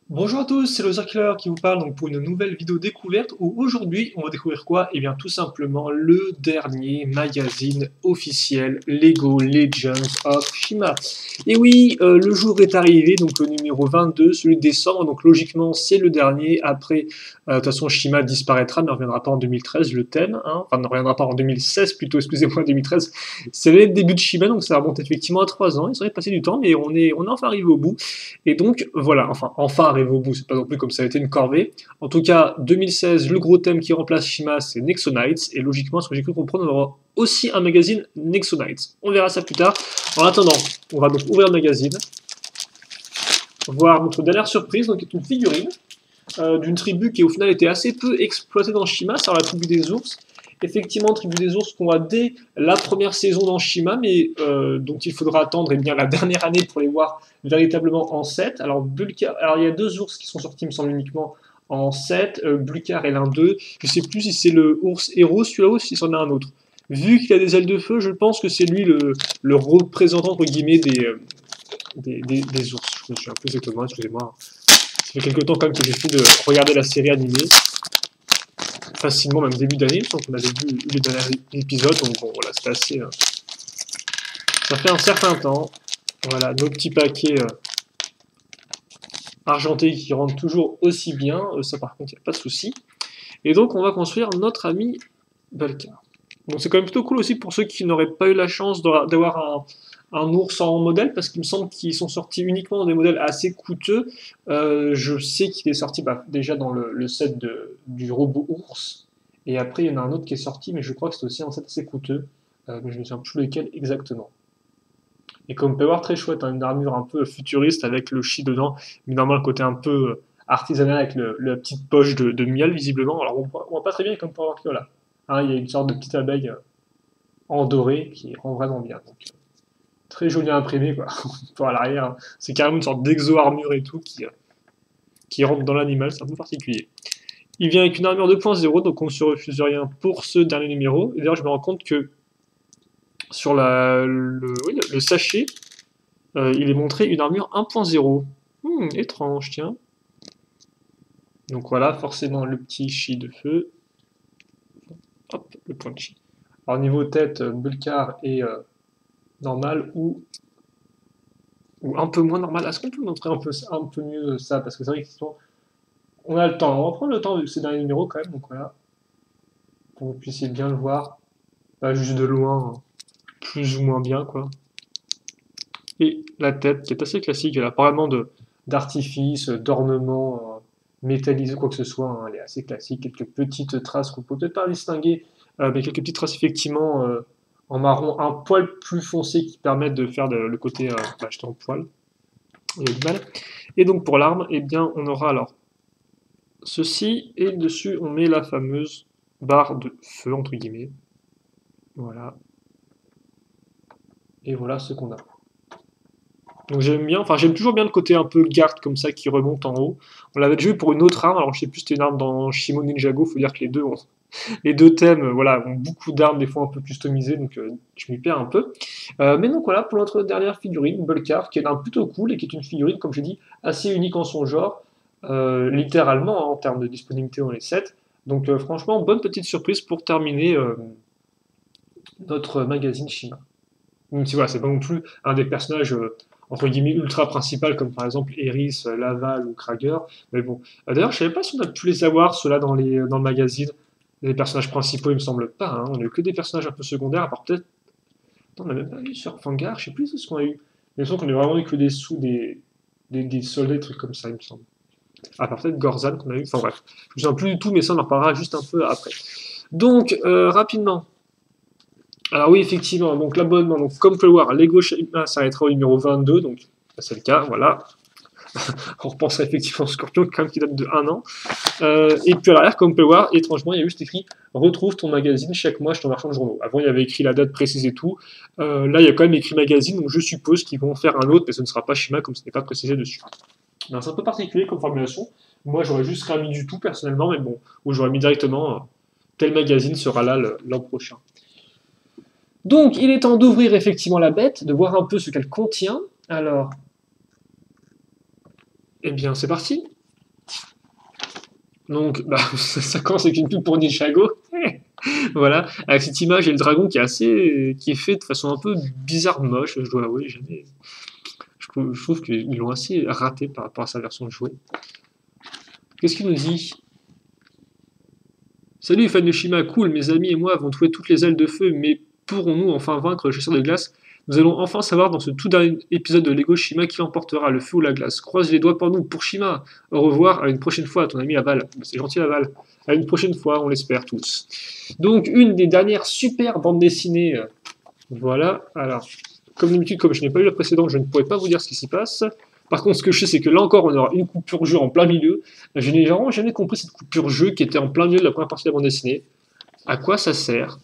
Bonjour à tous, c'est le Killer qui vous parle donc pour une nouvelle vidéo découverte où aujourd'hui on va découvrir quoi? Eh bien tout simplement le dernier magazine officiel Lego Legends of Shima. Et oui, le jour est arrivé, donc le numéro 22, celui de décembre, donc logiquement c'est le dernier. Après, de toute façon Shima disparaîtra, ne reviendra pas en 2013, le thème, hein. Enfin ne reviendra pas en 2016 plutôt, excusez-moi, 2013. C'est le début de Shima, donc ça remonte effectivement à 3 ans, il serait passé du temps, mais on est enfin arrivé au bout. Et donc, voilà, enfin arrivé au bout, c'est pas non plus comme ça a été une corvée. En tout cas, 2016, le gros thème qui remplace Shima, c'est Nexonites, et logiquement, ce que j'ai cru comprendre, on aura aussi un magazine Nexonites. On verra ça plus tard. En attendant, on va donc ouvrir le magazine, voir notre dernière surprise, donc une figurine, d'une tribu qui au final était assez peu exploitée dans Shima, c'est la tribu des ours. Effectivement, tribu des ours qu'on voit dès la première saison dans Shima, mais dont il faudra attendre bien, la dernière année pour les voir véritablement en 7. Alors, alors il y a deux ours qui sont sortis, il me semble, uniquement en 7. Bulkar est l'un d'eux. Je ne sais plus si c'est le ours héros, celui-là, ou si c'en a un autre. Vu qu'il a des ailes de feu, je pense que c'est lui le représentant, entre guillemets, des ours. Je me suis un peu exactement, excusez-moi. Ça fait quelques temps quand même que j'ai fait de regarder la série animée. Facilement, même début d'année, sans qu'on avait vu les derniers épisodes, donc bon, voilà, c'était assez... ça fait un certain temps. Voilà, nos petits paquets argentés qui rendent toujours aussi bien, ça par contre, il n'y a pas de souci. Et donc, on va construire notre ami Balkar. Donc c'est quand même plutôt cool aussi pour ceux qui n'auraient pas eu la chance d'avoir un ours en modèle, parce qu'il me semble qu'ils sont sortis uniquement dans des modèles assez coûteux. Je sais qu'il est sorti déjà dans le set du robot ours, et après il y en a un autre qui est sorti, mais je crois que c'est aussi un set assez coûteux, mais je ne me souviens plus lequel exactement. Et comme on peut voir, très chouette, hein, une armure un peu futuriste avec le chi dedans, mais normalement le côté un peu artisanal avec la petite poche de miel visiblement. Alors on voit pas très bien comme pour voir que là. Hein, il y a une sorte de petite abeille en doré qui rend vraiment bien. Donc, très joli à imprimer quoi. Pour à l'arrière, hein. C'est carrément une sorte d'exo-armure et tout qui rentre dans l'animal, c'est un peu particulier. Il vient avec une armure 2.0, donc on ne se refuse rien pour ce dernier numéro. Et d'ailleurs, je me rends compte que sur oui, le sachet, il est montré une armure 1.0. Étrange, tiens. Donc voilà, forcément le petit chi de feu. Hop, le point de chi. Alors niveau tête, Bulkar est normal ou un peu moins normal. Est-ce qu'on peut montrer un peu mieux ça? Parce que c'est vrai que on a le temps. On va prendre le temps vu que c'est dans les numéros quand même. Donc voilà, pour que vous puissiez bien le voir. Pas juste de loin, hein, plus ou moins bien quoi. Et la tête qui est assez classique. Elle a pas vraiment d'artifice, d'ornement métallisé quoi que ce soit, hein. Elle est assez classique. Quelques petites traces qu'on peut peut-être pas distinguer, mais quelques petites traces effectivement en marron un poil plus foncé qui permettent de faire le côté acheté en poil. Il y a du mal. Et donc pour l'arme, eh bien on aura alors ceci et dessus on met la fameuse barre de feu entre guillemets. Voilà. Et voilà ce qu'on a. Donc j'aime bien, enfin j'aime toujours bien le côté un peu garde comme ça qui remonte en haut. On l'avait déjà vu pour une autre arme, alors je sais plus si c'était une arme dans Shimo Ninjago, faut dire que les deux thèmes voilà, ont beaucoup d'armes des fois un peu customisées, donc je m'y perds un peu. Mais donc voilà, pour notre dernière figurine, Bulkar, qui est une arme plutôt cool et qui est une figurine, comme je dis, assez unique en son genre, littéralement hein, en termes de disponibilité dans les sets. Donc franchement, bonne petite surprise pour terminer notre magazine Shima. Même si voilà, c'est pas non plus un des personnages entre guillemets ultra principal comme par exemple Eris, Laval ou Krager. Mais bon. D'ailleurs, je savais pas si on a pu les avoir ceux-là dans le magazine. Les personnages principaux, il me semble pas. Hein. On a eu que des personnages un peu secondaires, à part peut-être. Non, on n'a même pas eu sur Fangar, je sais plus ce qu'on a eu. Mais il me semble qu'on a vraiment eu que des sous, des soldats, des trucs comme ça, il me semble. À part peut-être Gorzan qu'on a eu. Enfin bref, je me souviens plus du tout, mais ça on en reparlera juste un peu après. Donc, rapidement, alors oui, effectivement, donc l'abonnement, donc comme vous pouvez le voir, Lego Shima s'arrêtera au numéro 22, donc c'est le cas, voilà. On repense effectivement au Scorpion, quand même qui date de 1 an. Et puis à l'arrière, comme vous pouvez le voir, étrangement, il y a juste écrit retrouve ton magazine chaque mois chez ton marchand de journaux. Avant, il y avait écrit la date précise et tout. Là, il y a quand même écrit magazine, donc je suppose qu'ils vont faire un autre, mais ce ne sera pas Shima comme ce n'est pas précisé dessus. C'est un peu particulier comme formulation. Moi, j'aurais juste rien mis du tout personnellement, mais bon, ou j'aurais mis directement tel magazine sera là l'an prochain. Donc, il est temps d'ouvrir effectivement la bête, de voir un peu ce qu'elle contient. Alors, eh bien, c'est parti. Donc, bah, ça commence avec une pub pour Ninjago. Voilà, avec cette image et le dragon qui est fait de façon un peu bizarre, moche, je dois avouer, je trouve qu'ils l'ont assez raté par rapport à sa version de jouet. Qu'est-ce qu'il nous dit? Salut fan de Shima, cool, mes amis et moi avons trouvé toutes les ailes de feu, mais pourrons-nous enfin vaincre le chasseur de glace? Nous allons enfin savoir dans ce tout dernier épisode de Lego Shima qui emportera le feu ou la glace. Croise les doigts pour nous, pour Shima. Au revoir, à une prochaine fois, ton ami Laval. C'est gentil Laval. À une prochaine fois, on l'espère tous. Donc, une des dernières super bandes dessinées. Voilà, alors, comme d'habitude, comme je n'ai pas eu la précédente, je ne pourrais pas vous dire ce qui s'y passe. Par contre, ce que je sais, c'est que là encore, on aura une coupure jeu en plein milieu. Je n'ai vraiment jamais compris cette coupure jeu qui était en plein milieu de la première partie de la bande dessinée. À quoi ça sert?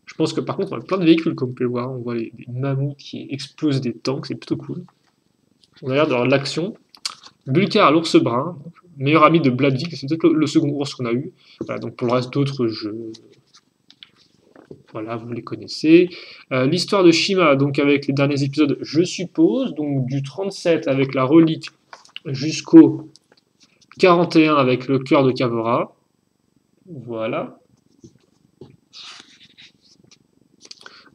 Je pense que par contre, on a plein de véhicules, comme vous pouvez le voir. On voit des mammouths qui explosent des tanks, c'est plutôt cool. On a l'air d'avoir de l'action. Bulkar, l'ours brun, meilleur ami de Bladvik, c'est peut-être le second ours qu'on a eu. Voilà, donc pour le reste d'autres jeux, voilà, vous les connaissez. L'histoire de Shima, donc avec les derniers épisodes, je suppose, donc du 37 avec la relique jusqu'au 41 avec le cœur de Kavora. Voilà.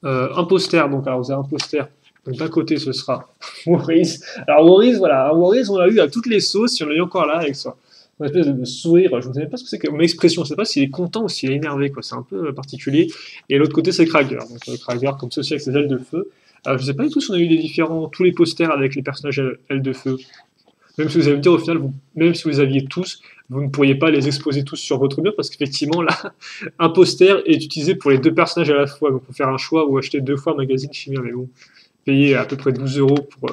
Un poster, donc alors vous avez un poster. Donc d'un côté ce sera Warriors. Alors Warriors, voilà, Warriors on l'a eu à toutes les sauces, si on l'a eu encore là avec ça. Une espèce de sourire, je ne sais pas ce que c'est comme expression, je ne sais pas s'il est content ou s'il est énervé, quoi. C'est un peu particulier. Et l'autre côté c'est Krager, donc Krager comme ceci avec ses ailes de feu. Je ne sais pas du tout si on a eu tous les posters avec les personnages ailes de feu. Même si vous allez me dire au final, même si vous les aviez tous, vous ne pourriez pas les exposer tous sur votre mur parce qu'effectivement là, un poster est utilisé pour les deux personnages à la fois. Donc, il faut faire un choix ou acheter deux fois un magazine Chimère. Mais bon, payer à peu près 12 € pour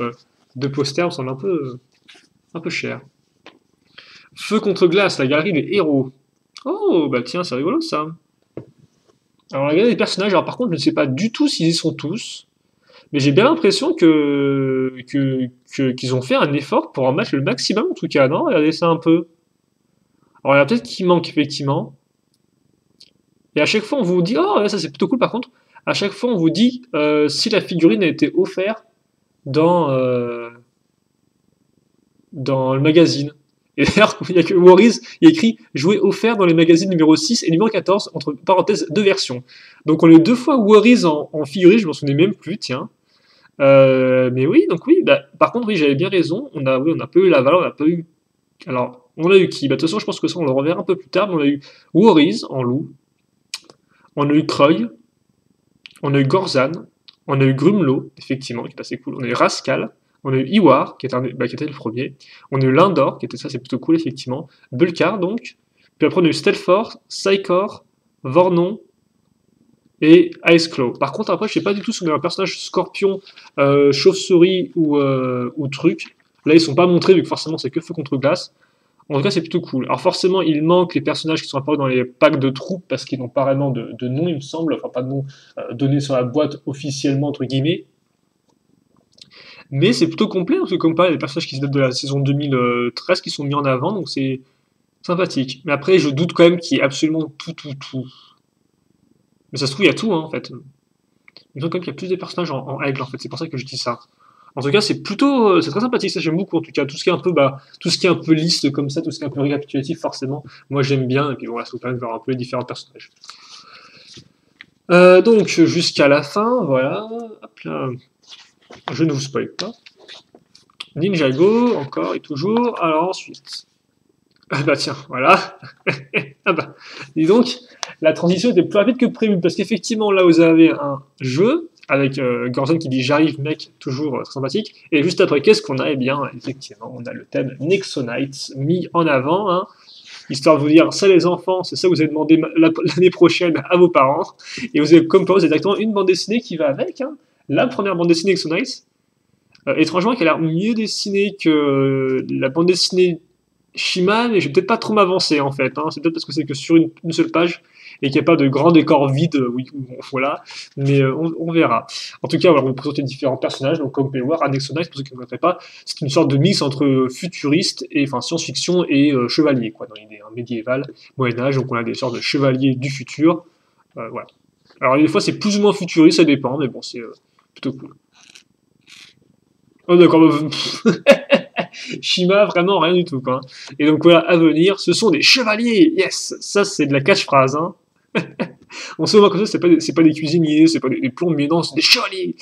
deux posters, ça semble un peu cher. Feu contre glace, la galerie des héros. Oh, bah tiens, c'est rigolo ça. Alors, la galerie des personnages, alors par contre, je ne sais pas du tout s'ils y sont tous, mais j'ai bien l'impression qu'ils ont fait un effort pour en mettre le maximum en tout cas, non? Regardez ça un peu. Alors, il y a peut-être qui manque effectivement. Et à chaque fois, on vous dit, oh, ça c'est plutôt cool par contre. À chaque fois, on vous dit si la figurine a été offerte dans, euh, dans le magazine. Et d'ailleurs, il n'y a que Warriors, il y a écrit jouer offert dans les magazines numéro 6 et numéro 14, entre parenthèses, deux versions. Donc on a eu deux fois Warriors en figurine, je m'en souvenais même plus, tiens. Mais oui, donc oui, bah, par contre, oui, j'avais bien raison. Oui, on a pas eu Laval, on n'a pas eu. Alors, on a eu qui? Bah, de toute façon, je pense que ça, on le reverra un peu plus tard, mais on a eu Warriors en loup, on a eu Croy, on a eu Gorzan, on a eu Grumlo, effectivement, qui est assez cool, on a eu Rascal, on a eu Iwar, qui était le premier, on a eu Lindor, qui était ça, c'est plutôt cool, effectivement, Bulkar, donc, puis après on a eu Stelfor, Psychor, Vornon, et Ice Claw. Par contre, après, je sais pas du tout si on a un personnage scorpion, chauve-souris ou truc. Là, ils sont pas montrés, vu que forcément, c'est que feu contre glace. En tout cas, c'est plutôt cool. Alors forcément, il manque les personnages qui sont apparus dans les packs de troupes, parce qu'ils n'ont pas vraiment de nom, il me semble. Enfin, pas de nom donné sur la boîte officiellement, entre guillemets. Mais c'est plutôt complet, parce que comme pas, il y a des personnages qui se datent de la saison 2013 qui sont mis en avant, donc c'est sympathique. Mais après, je doute quand même qu'il y ait absolument tout. Mais ça se trouve, il y a tout, hein, en fait. Il me semble quand même qu'il y a plus de personnages en aigle, en fait. C'est pour ça que je dis ça. En tout cas, c'est plutôt, c'est très sympathique. Ça, j'aime beaucoup. En tout cas, tout ce qui est un peu, tout ce qui est un peu liste comme ça, tout ce qui est un peu récapitulatif, forcément, moi j'aime bien. Et puis voilà, ça vous permet de voir un peu les différents personnages. Donc jusqu'à la fin, voilà. Hop là. Je ne vous spoil pas. Ninjago, encore et toujours. Alors ensuite. Ah bah tiens, voilà. Ah bah, dis donc, la transition était plus rapide que prévu, parce qu'effectivement, là, vous avez un jeu, avec Gorzon qui dit «J'arrive, mec», toujours très sympathique, et juste après, qu'est-ce qu'on a? Eh bien, effectivement, on a le thème Nexonites mis en avant, hein, histoire de vous dire, ça les enfants, c'est ça que vous avez demandé l'année prochaine à vos parents, et vous avez, comme par exemple, exactement une bande dessinée qui va avec, hein, la première bande dessinée Nexonites, étrangement, qui a l'air mieux dessinée que la bande dessinée Shima, mais je vais peut-être pas trop m'avancer en fait. Hein. C'est peut-être parce que c'est que sur une seule page et qu'il n'y a pas de grand décor vide. Oui, voilà. Mais on verra. En tout cas, voilà, on va présenter différents personnages. Donc, comme vous pouvez le voir, Annexonites, pour ceux qui ne connaîtraient pas, c'est une sorte de mix entre futuriste et enfin science-fiction et chevalier, quoi, dans l'idée médiévale, Moyen-Âge. Donc, on a des sortes de chevaliers du futur. Voilà. Alors, des fois, c'est plus ou moins futuriste, ça dépend, mais bon, c'est plutôt cool. Oh, d'accord. Shima, vraiment rien du tout, quoi. Et donc voilà, à venir, ce sont des chevaliers, yes! Ça, c'est de la catchphrase, hein. On se voit comme ça, c'est pas des cuisiniers, c'est pas des plombiers, non, c'est des chevaliers.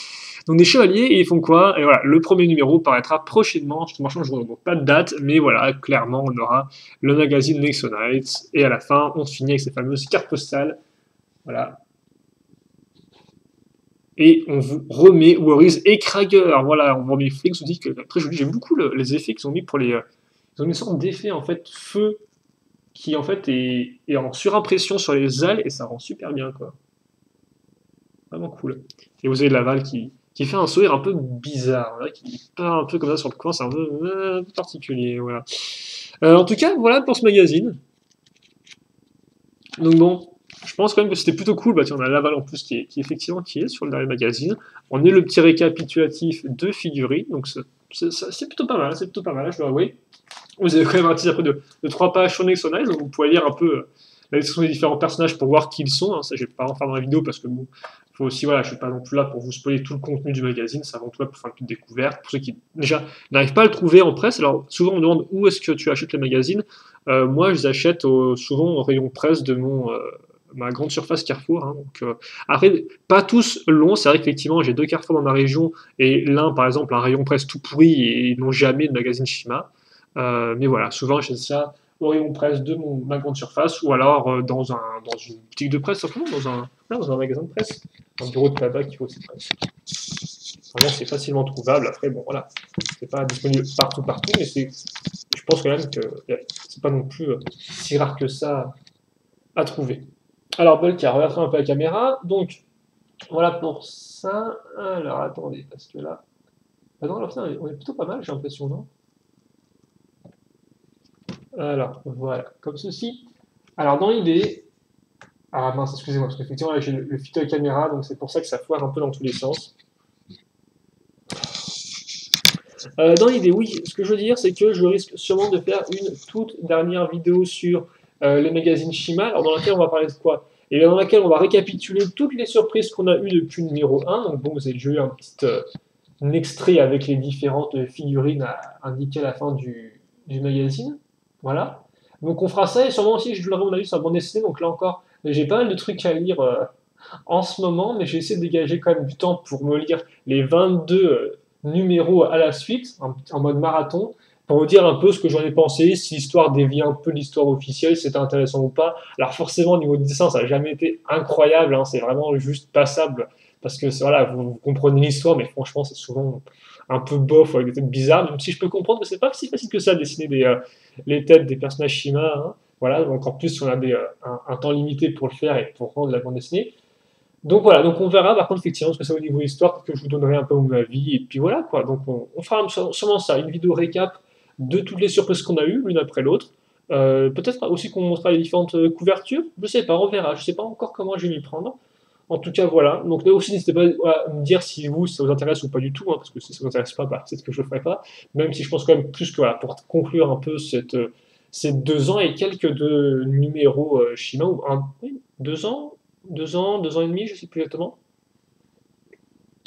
Donc des chevaliers, et ils font quoi? Et voilà, le premier numéro paraîtra prochainement, justement, je ne vois pas de date, mais voilà, clairement, on aura le magazine Nexonites, et à la fin, on se finit avec ces fameuses cartes postales, voilà. Et on vous remet Worries et Krager, voilà, on vous remet Flix, on dit que, après, je vous dis, j'aime beaucoup les effets qu'ils ont mis pour les... ils ont mis une sorte d'effet, en fait, feu, qui, en fait, est en surimpression sur les ailes, et ça rend super bien, quoi. Vraiment cool. Et vous avez Laval qui fait un sourire un peu bizarre, là, qui part un peu comme ça sur le coin, c'est un peu particulier, voilà. En tout cas, voilà pour ce magazine. Donc bon, je pense quand même que c'était plutôt cool. Bah tiens, on a Laval en plus qui effectivement qui est sur le dernier magazine. On est le petit récapitulatif de figurines, donc c'est plutôt pas mal, c'est plutôt pas mal, je dois avouer. Vous avez quand même un petit après de 3 pages sur Nexonize, donc vous pouvez lire un peu la description des différents personnages pour voir qui ils sont. Hein. Ça, je vais pas en faire dans la vidéo parce que bon, faut aussi, voilà, je suis pas non plus là pour vous spoiler tout le contenu du magazine, c'est avant tout là pour faire une petite découverte. Pour ceux qui, déjà, n'arrivent pas à le trouver en presse, alors souvent on me demande où est-ce que tu achètes les magazines. Moi, je les achète souvent au rayon presse de ma grande surface Carrefour. Hein, donc, après, pas tous l'ont. C'est vrai qu'effectivement, j'ai 2 Carrefour dans ma région et l'un, par exemple, un rayon presse tout pourri et ils n'ont jamais de magazine Shima. Mais voilà, souvent, j'ai ça au rayon presse de ma grande surface ou alors dans une boutique de presse, simplement dans un magasin de presse, un bureau de tabac qui faut aussi presse. Vraiment, c'est facilement trouvable. Après, bon, voilà, c'est pas disponible partout, mais je pense quand même que c'est pas non plus si rare que ça à trouver. Alors, Bulk a regardé un peu la caméra, donc voilà pour ça. Alors, attendez, parce que là. Ah non, là, on est plutôt pas mal, j'ai l'impression, non? Alors, voilà, comme ceci. Alors, dans l'idée. Ah mince, excusez-moi, parce qu'effectivement, là, j'ai le filtre de caméra, donc c'est pour ça que ça foire un peu dans tous les sens. Dans l'idée, oui, ce que je veux dire, c'est que je risque sûrement de faire une toute dernière vidéo sur les magazines Shima, alors dans laquelle on va parler de quoi? Et bien dans laquelle on va récapituler toutes les surprises qu'on a eues depuis le numéro 1. Donc bon, vous avez déjà eu un extrait avec les différentes figurines indiquées à la fin du magazine. Voilà. Donc on fera ça, et sûrement aussi, je donnerai mon avis sur la bande dessinée. Donc là encore, j'ai pas mal de trucs à lire en ce moment, mais j'ai essayé de dégager quand même du temps pour me lire les 22 numéros à la suite, en mode marathon, pour vous dire un peu ce que j'en ai pensé, si l'histoire dévie un peu de l'histoire officielle, si c'était intéressant ou pas. Alors forcément, au niveau du dessin, ça n'a jamais été incroyable, hein, c'est vraiment juste passable, parce que voilà, vous comprenez l'histoire, mais franchement, c'est souvent un peu bof, avec des têtes bizarres, même si je peux comprendre que c'est pas si facile que ça de dessiner les têtes des personnages Shima, hein. Voilà, encore plus si on a un temps limité pour le faire et pour rendre la bande dessinée. Donc voilà, donc on verra par contre effectivement ce que c'est au niveau histoire, que je vous donnerai un peu mon avis, et puis voilà quoi, donc on fera sûrement ça, une vidéo récap de toutes les surprises qu'on a eues, l'une après l'autre. Peut-être aussi qu'on montrera les différentes couvertures, je sais pas, on verra, je sais pas encore comment je vais m'y prendre. En tout cas voilà, donc là aussi n'hésitez pas à me dire si vous ça vous intéresse ou pas du tout, hein, parce que si ça vous intéresse pas, bah, peut-être que je le ferai pas, même si je pense quand même plus que voilà, pour conclure un peu ces 2 ans et quelques de numéros Shima, ou oui, 2 ans, 2 ans et demi, je ne sais plus exactement.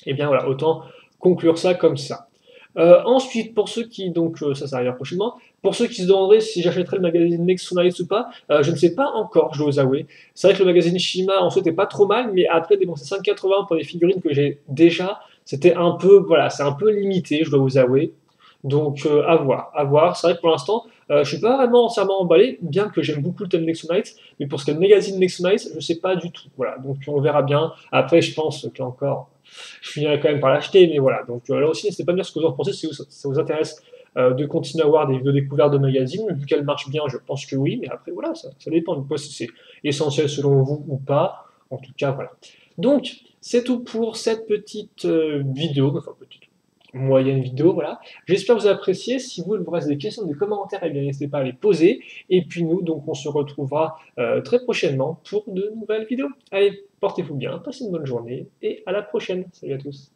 Et bien voilà, autant conclure ça comme ça. Ensuite, pour ceux qui, donc ça arrivera prochainement, pour ceux qui se demanderaient si j'achèterais le magazine Next Nights ou pas, je ne sais pas encore, je dois vous avouer. C'est vrai que le magazine Shima en soi était pas trop mal, mais après dépenser 5,80 pour des figurines que j'ai déjà, c'était un peu, voilà, c'est un peu limité, je dois vous avouer. Donc à voir, à voir. C'est vrai que pour l'instant, je suis pas vraiment entièrement emballé, bien que j'aime beaucoup le thème Next Night, mais pour ce qui est le magazine Next Night, je sais pas du tout. Voilà, donc on verra bien. Après, je pense que là encore, je finirai quand même par l'acheter, mais voilà. Donc là aussi, n'hésitez pas à me dire ce que vous en pensez, si ça vous intéresse de continuer à avoir des vidéos découvertes de magazines. Vu qu'elles marchent bien, je pense que oui, mais après voilà, ça dépend de quoi, si c'est essentiel selon vous ou pas. En tout cas, voilà. Donc, c'est tout pour cette petite vidéo, enfin petite moyenne vidéo, voilà. J'espère que vous appréciez. Si vous, il vous reste des questions, des commentaires, eh bien n'hésitez pas à les poser. Et puis nous, donc on se retrouvera très prochainement pour de nouvelles vidéos. Allez, portez-vous bien, passez une bonne journée et à la prochaine. Salut à tous.